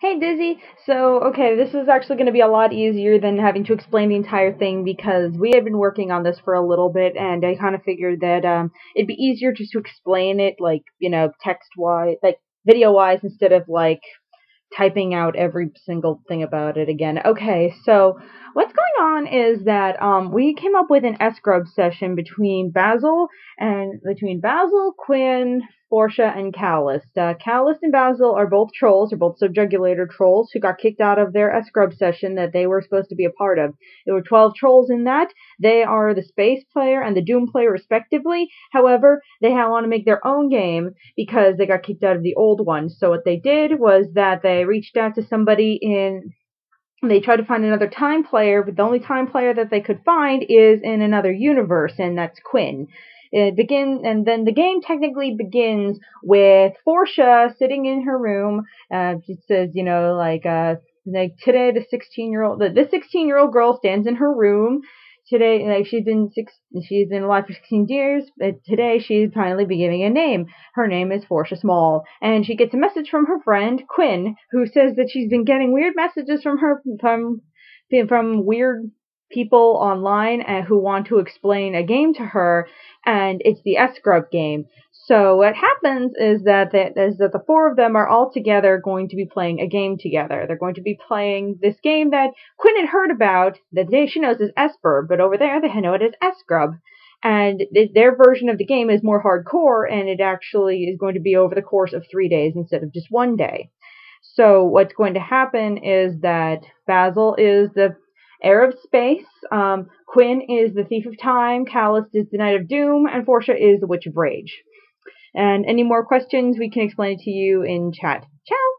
Hey Dizzy, okay, this is actually going to be a lot easier than having to explain the entire thing because we had been working on this for a little bit and I kind of figured that it'd be easier just to explain it like, text-wise, like video-wise instead of like typing out every single thing about it again. Okay, so what's going on is that we came up with an SGRUB session between Basil, Quinn, Portia, and Callist. Callist and Basil are both trolls, are both subjugulator trolls who got kicked out of their SGRUB session that they were supposed to be a part of. There were 12 trolls in that. They are the space player and the doom player respectively. However, they want to make their own game because they got kicked out of the old one. So what they did was that they reached out to somebody they tried to find another time player, but the only time player that they could find is in another universe, and that's Quinn. And then the game technically begins with Portia sitting in her room. She says, like today the 16-year-old girl stands in her room. Today, like she's been alive for 16 years, but today she's finally be giving a name. Her name is Portia Small, and she gets a message from her friend Quinn, who says that she's been getting weird messages from weird people online who want to explain a game to her, and it's the SGRUB game. So what happens is that the four of them are all together going to be playing a game together. They're going to be playing this game that Quinn had heard about, that she knows as Esper, but over there they know it as SGRUB. And their version of the game is more hardcore, and it actually is going to be over the course of 3 days instead of just 1 day. So what's going to happen is that Basil is the heir of space, Quinn is the thief of time, Callist is the knight of doom, and Portia is the witch of rage. And any more questions, we can explain it to you in chat. Ciao!